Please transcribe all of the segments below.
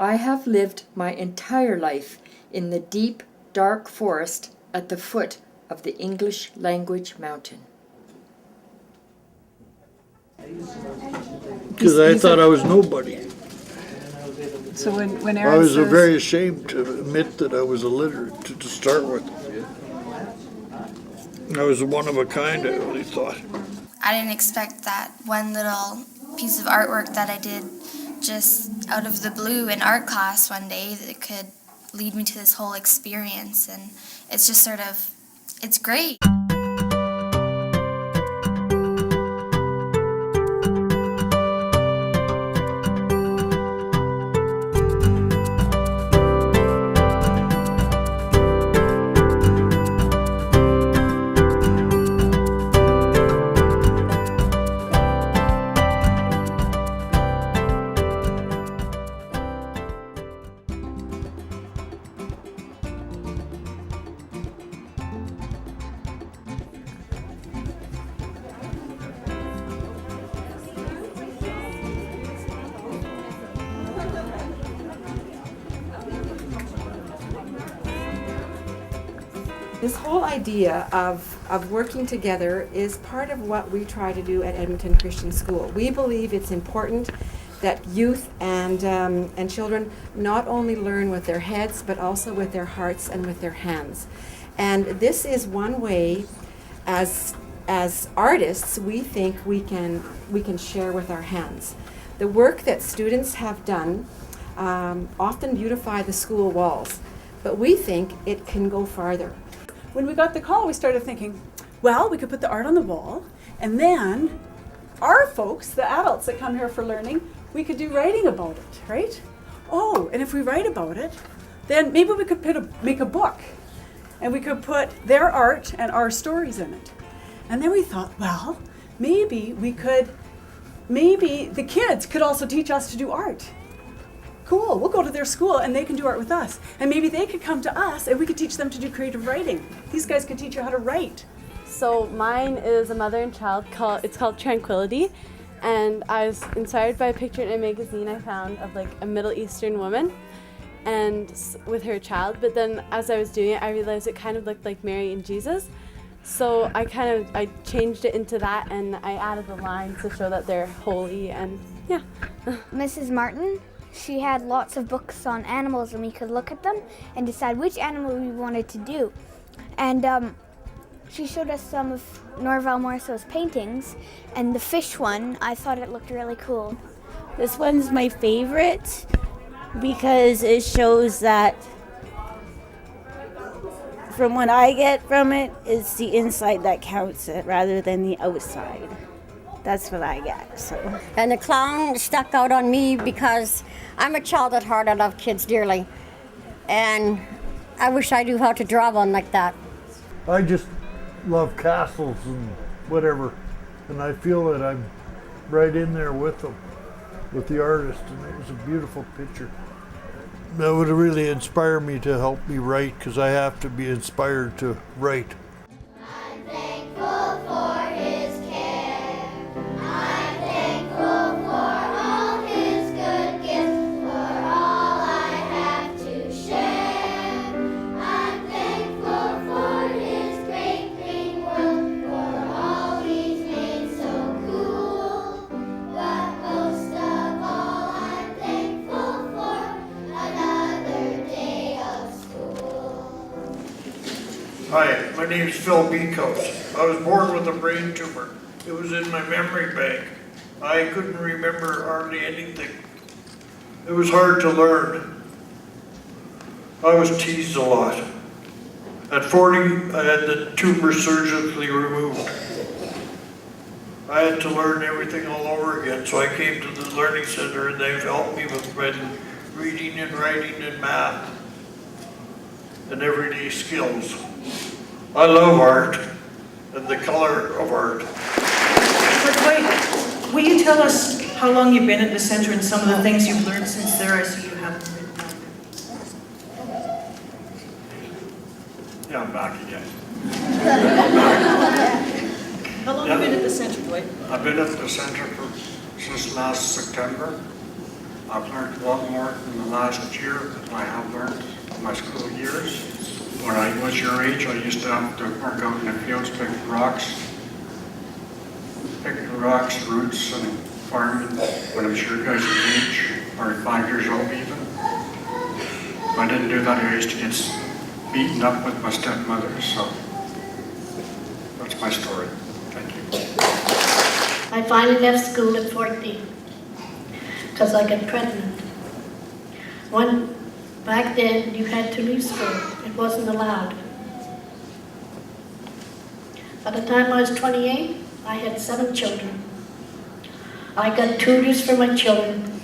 I have lived my entire life in the deep, dark forest at the foot of the English language mountain. Because I thought I was nobody. So when Aaron I was says, very ashamed to admit that I was illiterate to start with. I was one of a kind, I really thought. I didn't expect that one little piece of artwork that I did just out of the blue in art class one day that could lead me to this whole experience, and it's just sort of, it's great. This whole idea of working together is part of what we try to do at Edmonton Christian School. We believe it's important that youth and children not only learn with their heads, but also with their hearts and with their hands. And this is one way, as artists, we think we can share with our hands. The work that students have done often beautify the school walls, but we think it can go farther. when we got the call, we started thinking, well, we could put the art on the wall, and then our folks, the adults that come here for learning, we could do writing about it, right? Oh, and if we write about it, then maybe we could make a book, and we could put their art and our stories in it. And then we thought, well, maybe the kids could also teach us to do art. Cool, we'll go to their school and they can do art with us. And maybe they could come to us and we could teach them to do creative writing. These guys could teach you how to write. So mine is a mother and child, it's called Tranquility. And I was inspired by a picture in a magazine I found of like a Middle Eastern woman and with her child. But then as I was doing it, I realized it kind of looked like Mary and Jesus. So I changed it into that, and I added the lines to show that they're holy, and yeah. Mrs. Martin, she had lots of books on animals, and we could look at them and decide which animal we wanted to do. And she showed us some of Norval Morrisseau's paintings, and the fish one, I thought it looked really cool. This one's my favorite because it shows that from what I get from it, it's the inside that counts it rather than the outside. That's what I get. So. And the clown stuck out on me because I'm a child at heart. I love kids dearly. And I wish I knew how to draw one like that. I just love castles and whatever. And I feel that I'm right in there with them, with the artist. And it was a beautiful picture. That would really inspire me to help me write, because I have to be inspired to write. I'm thankful for his care. I'm thankful for all his good gifts, for all I have to share. I'm thankful for his great green world, for all he's made so cool. But most of all, I'm thankful for another day of school. Hi, my name is Phil Beekhouse. I was born with a brain tumor. It was in my memory bank. I couldn't remember hardly anything. It was hard to learn. I was teased a lot. At 40, I had the tumor surgically removed. I had to learn everything all over again, so I came to the Learning Center and they've helped me with reading and writing and math and everyday skills. I love art and the color of art. But will you tell us how long you've been at the center and some of the things you've learned since there? I see you haven't written down. Yeah, I'm back again. How long have you been at the center, Dwight? I've been at the center since last September. I've learned a lot more in the last year than I have learned in my school years. When I was your age, I used to have to work out in the fields picking rocks, roots, and farming. When I'm sure you guys your age, or 5 years old even. If I didn't do that, I used to get beaten up with my stepmother, so that's my story. Thank you. I finally left school at 14 because I got pregnant. Back then, you had to leave school. It wasn't allowed. By the time I was 28, I had 7 children. I got tutors for my children.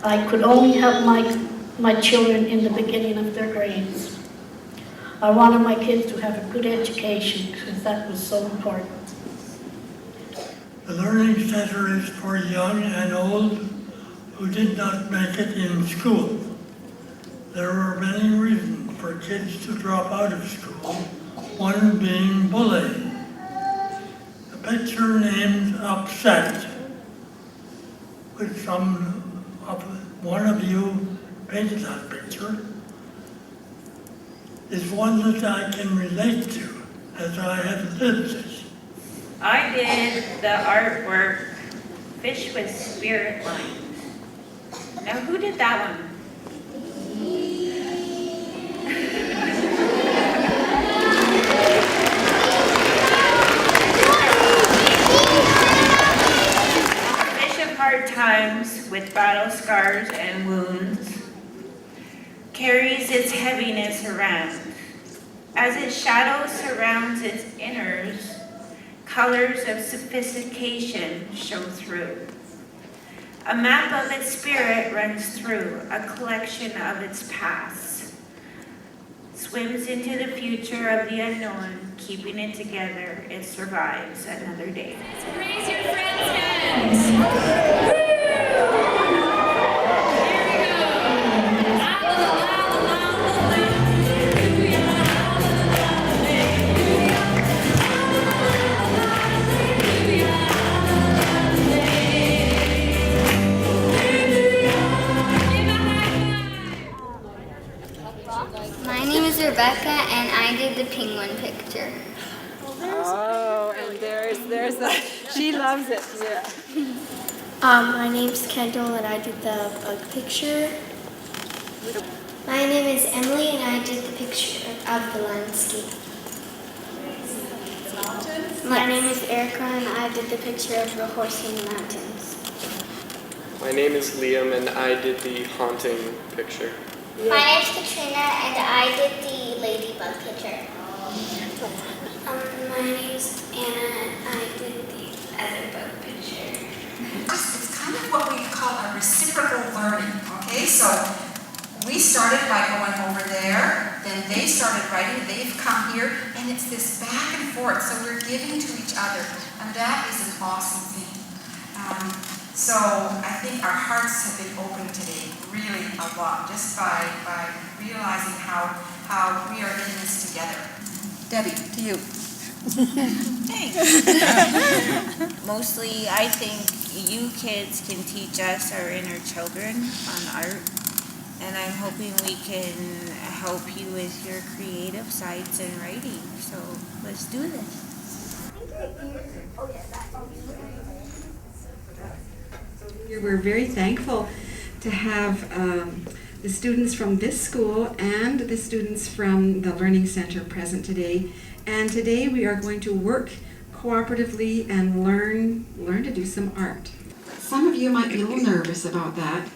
I could only have my children in the beginning of their grades. I wanted my kids to have a good education because that was so important. The Learning Center is for young and old who did not make it in school. There are many reasons for kids to drop out of school, one being bullying. The picture named Upset, which one of you painted that picture, is one that I can relate to as I have lived it. I did the artwork, Fish with Spirit Lines. Now who did that one? Fish of hard times with battle scars and wounds carries its heaviness around. As its shadow surrounds its inners, colors of sophistication show through. A map of its spirit runs through a collection of its past, swims into the future of the unknown, keeping it together, it survives another day. So raise your friends' hands. My name is Rebecca, and I did the penguin picture. Oh, and there's she loves it. Yeah. My name's Kendall, and I did the bug picture. My name is Emily, and I did the picture of the landscape. My name is Erica, and I did the picture of the horse in the mountains. My name is Liam, and I did the haunting picture. My name is Katrina, and I did the ladybug picture. My name is Anna, and I did the other bug picture. It's kind of what we call a reciprocal learning, okay? So we started by going over there, then they started writing, they've come here, and it's this back and forth. So we're giving to each other, and that is an awesome thing. So I think our hearts have been opened today, really a lot, just by realizing how we are in this together. Debbie, to you. Thanks. Mostly, I think you kids can teach us, our inner children, on art. And I'm hoping we can help you with your creative sides and writing. So let's do this. We're very thankful to have the students from this school and the students from the Learning Center present today. And today we are going to work cooperatively and learn to do some art. Some of you might be a little nervous about that.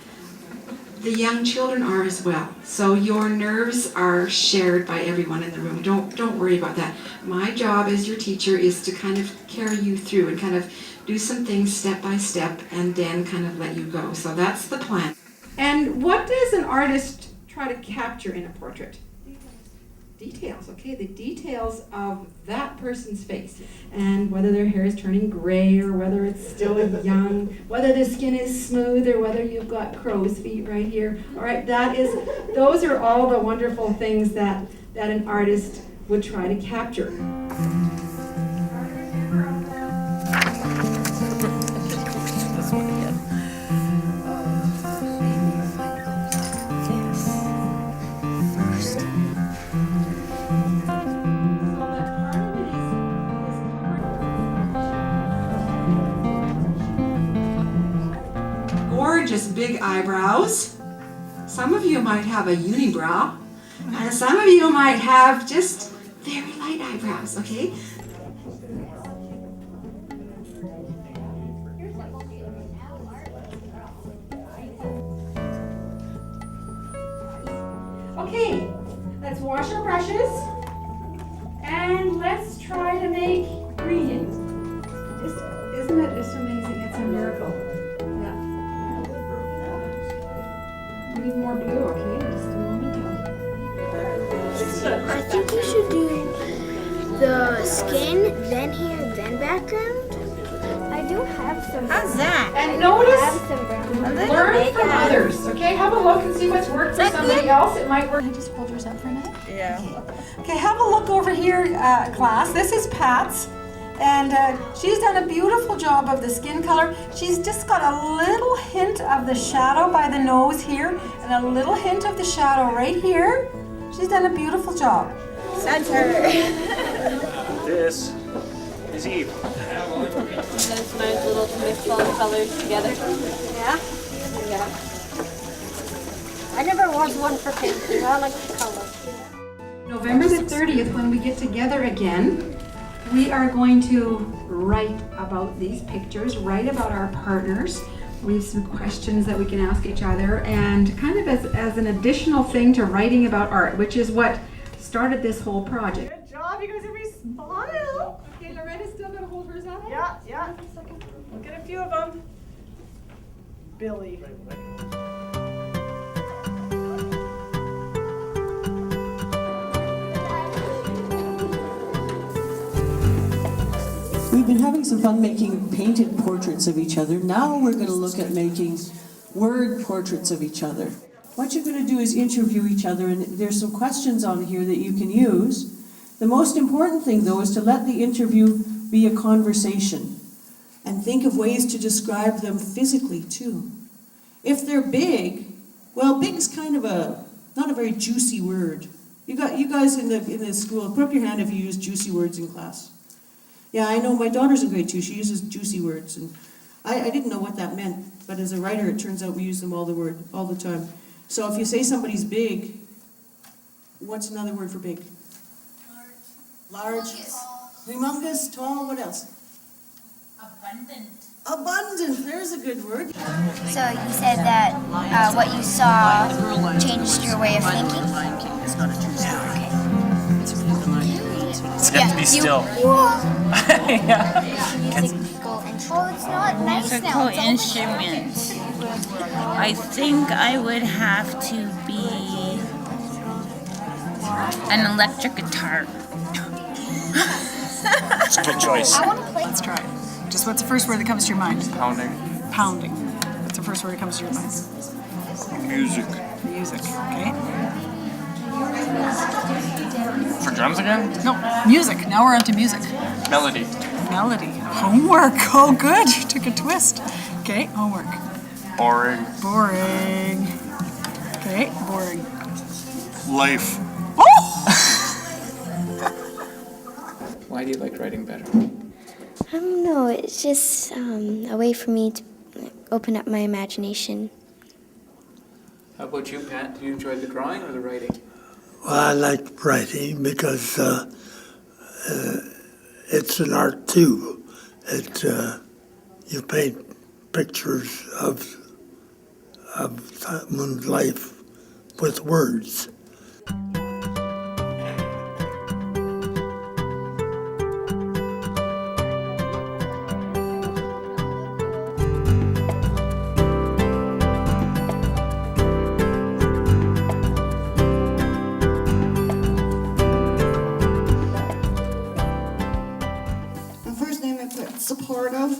The young children are as well. So your nerves are shared by everyone in the room. Don't worry about that. My job as your teacher is to kind of carry you through and kind of do some things step by step and then kind of let you go. So that's the plan. And what does an artist try to capture in a portrait? Details, okay, the details of that person's face, and whether their hair is turning gray or whether it's still young, whether the skin is smooth or whether you've got crow's feet right here. All right, those are all the wonderful things that an artist would try to capture. just big eyebrows. Some of you might have a unibrow. And some of you might have just very light eyebrows, okay? Okay, let's wash our brushes and let's try to make green. Isn't it just amazing? It's a miracle. Yeah. We need more blue, okay? Just a moment. I think you should do the skin, then hair, then background. I do have some. How's that? And notice, learn learn from others, okay? Have a look and see what's worked for somebody else. It might work. Just hold yours up for a minute. Yeah. Okay, have a look over here, class. This is Pat's. And she's done a beautiful job of the skin color. She's just got a little hint of the shadow by the nose here and a little hint of the shadow right here. She's done a beautiful job. Center. This is Eve. That's nice little mix all the colors together. Yeah? Yeah. I never was one for painting. I like the color. November the 30th, when we get together again, we are going to write about these pictures, write about our partners. We have some questions that we can ask each other, and kind of as an additional thing to writing about art, which is what started this whole project. Good job, you guys, everybody smile. Okay, Loretta's still gonna hold hers up? Yeah, yeah. We'll get a few of them. Billy. We've been having some fun making painted portraits of each other. Now we're going to look at making word portraits of each other. What you're going to do is interview each other, and there's some questions on here that you can use. The most important thing, though, is to let the interview be a conversation and think of ways to describe them physically, too. If they're big, well, big's kind of not a very juicy word. You guys in the school, put up your hand if you use juicy words in class. Yeah, I know my daughter's in grade 2. She uses juicy words, and I didn't know what that meant, but as a writer, it turns out we use them all the time. So if you say somebody's big, what's another word for big? Large. Humongous, tall, what else? Abundant. Abundant, there's a good word. So you said that what you saw changed your way of thinking? You have to be still. Oh, it's not nice Musical now. instrument. I think I would have to be an electric guitar. It's a good choice. I want to play. Let's try it. Just what's the first word that comes to your mind? Pounding. Pounding. What's the first word that comes to your mind? Music. Music. Okay. For drums again? No, music. Now we're on to music. Melody. Melody. Homework. Oh, good. Took a twist. Okay, homework. Boring. Boring. Okay, boring. Life. Oh! Why do you like writing better? I don't know, it's just a way for me to open up my imagination. How about you, Pat? Do you enjoy the drawing or the writing? Well, I like writing because it's an art too. You paint pictures of someone's life with words. Supportive,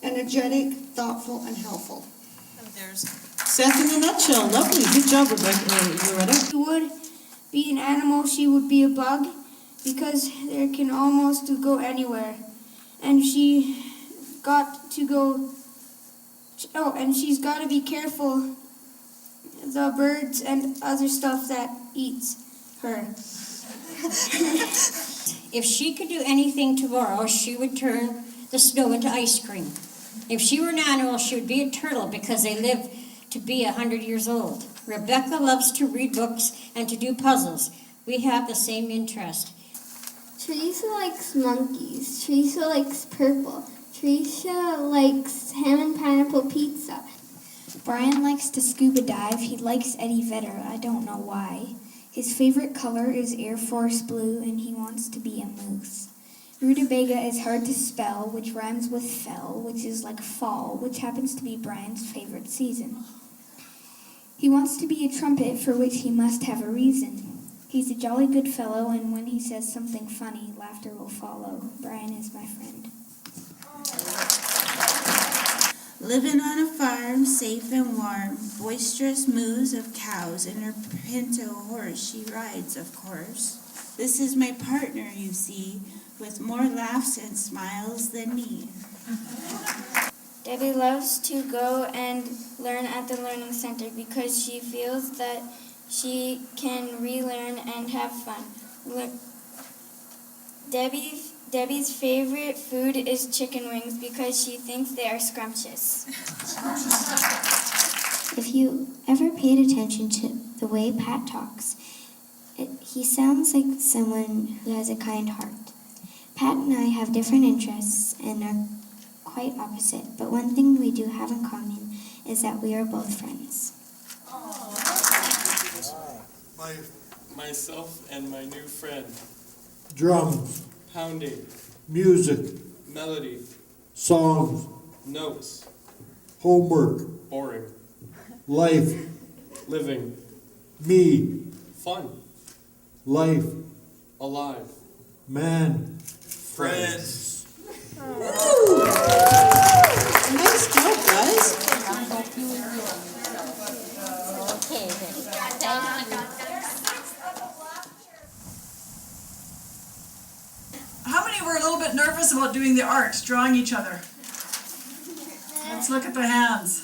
energetic, thoughtful, and helpful. There's Seth in a nutshell. Lovely. Good job, Loretta. She would be an animal, she would be a bug, because they can almost go anywhere. And she got to go, and she's got to be careful the birds and other stuff that eats her. If she could do anything tomorrow, she would turn the snow into ice cream. If she were an animal, she would be a turtle because they live to be 100 years old. Rebecca loves to read books and to do puzzles. We have the same interest. Teresa likes monkeys. Teresa likes purple. Teresa likes ham and pineapple pizza. Brian likes to scuba dive. He likes Eddie Vedder. I don't know why. His favorite color is Air Force blue, and he wants to be a moose. Rutabaga is hard to spell, which rhymes with fell, which is like fall, which happens to be Brian's favorite season. He wants to be a trumpet, for which he must have a reason. He's a jolly good fellow, and when he says something funny, laughter will follow. Brian is my friend. Living on a farm, safe and warm, boisterous moos of cows, and her pinto horse she rides, of course. This is my partner, you see, with more laughs and smiles than me. Debbie loves to go and learn at the Learning Center because she feels that she can relearn and have fun. Debbie's favorite food is chicken wings because she thinks they are scrumptious. If you ever paid attention to the way Pat talks, he sounds like someone who has a kind heart. Pat and I have different interests and are quite opposite, but one thing we do have in common is that we are both friends. Myself and my new friend. Drums, Pounding. music, Melody. songs, Notes. homework, Boring. life, Living. me, Fun. life, Alive. man, Friends. Nice job, guys. Okay, thank you. How many were a little bit nervous about doing the art, drawing each other? Let's look at the hands.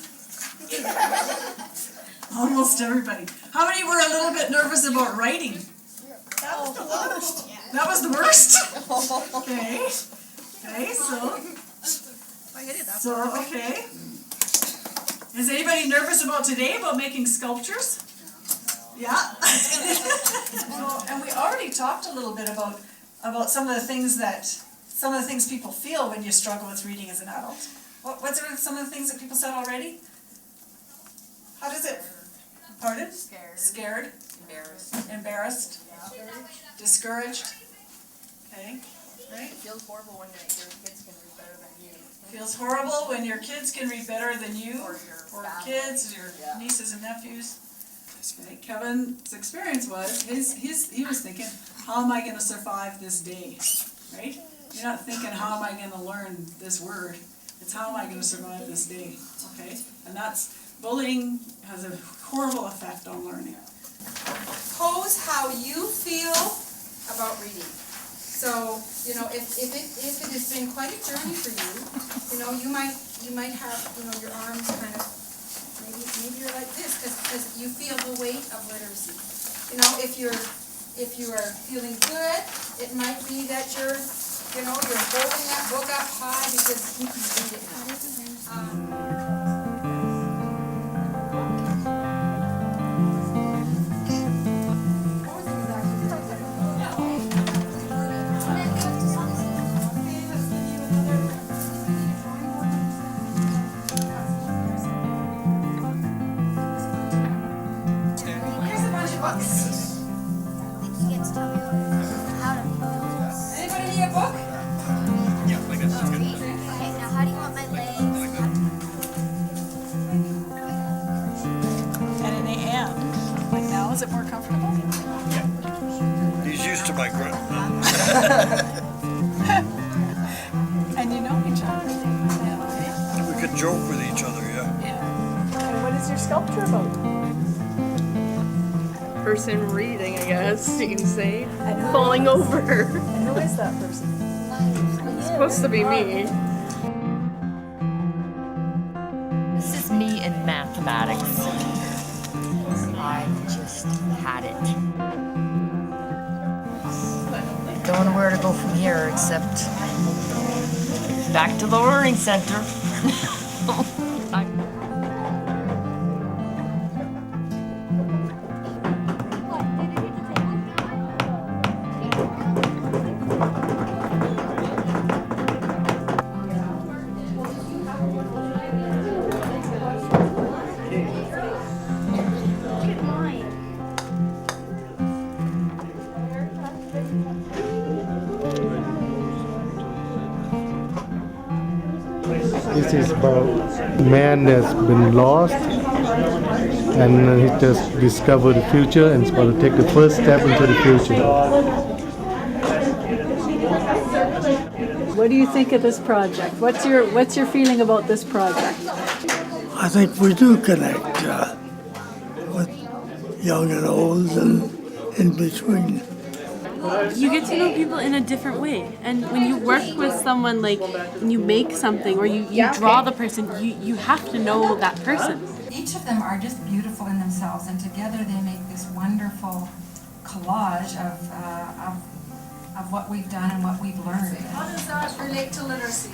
Almost everybody. How many were a little bit nervous about writing? That was the worst. That was the worst? Okay. Okay, okay. Is anybody nervous about today, about making sculptures? Yeah? And we already talked a little bit about some of the things people feel when you struggle with reading as an adult. What's some of the things that people said already? How does it? Pardon? Scared. Embarrassed. Discouraged. Okay. Right? Feels horrible when your kids can read better than you. Feels horrible when your kids can read better than you, Or or kids, your nieces and nephews. Okay, Kevin's experience was, he was thinking, how am I going to survive this day, right? You're not thinking, how am I going to learn this word? It's how am I going to survive this day, okay? And bullying has a horrible effect on learning. Pose how you feel about reading. So, if it has been quite a journey for you, you might have, your arms kind of, maybe you're like this, because you feel the weight of literacy. If you are feeling good, it might be that you're holding that book up high because you can read it now. Anybody need a book? Yeah, like this. Okay, now how do you want my legs? And in the end, like now, is it more comfortable? He's used to my grunt. And you know each other. We could joke with each other, yeah. And what is your sculpture about? Person reading, I guess you can say. And Falling over. And who is that person? It's supposed to be me. This is me in mathematics. I just had it. Don't know where to go from here except back to the Learning Center. This is about a man that's been lost and he just discovered the future and is about to take the first step into the future. What do you think of this project? What's your feeling about this project? I think we do connect with young and old and in between. You get to know people in a different way, and when you work with someone, like when you make something or you draw the person, you have to know that person. Each of them are just beautiful in themselves, and together they make this wonderful collage of what we've done and what we've learned. How does that relate to literacy?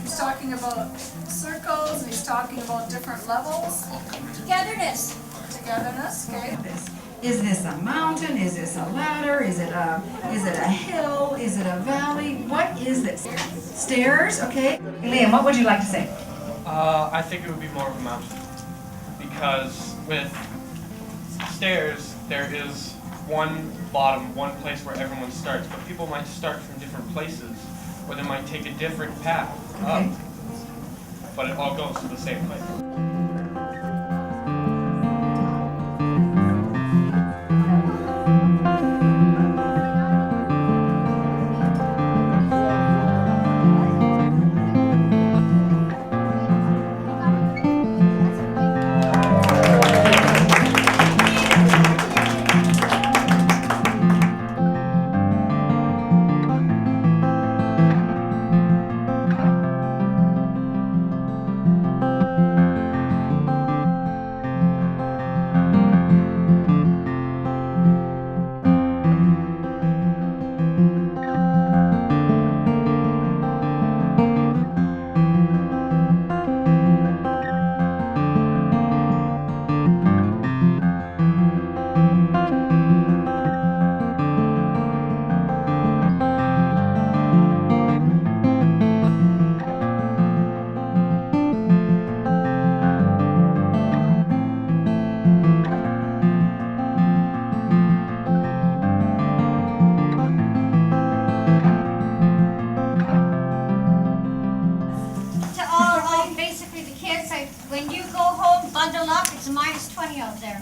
He's talking about circles, and he's talking about different levels. Togetherness. Togetherness, okay. Is this a mountain? Is this a ladder? Is it a hill? Is it a valley? What is this? Stairs, okay. Liam, what would you like to say? I think it would be more of a mountain. Because with stairs, there is one bottom, one place where everyone starts. But people might start from different places, or they might take a different path up. But it all goes to the same place. When you go home, bundle up, it's -20 out there.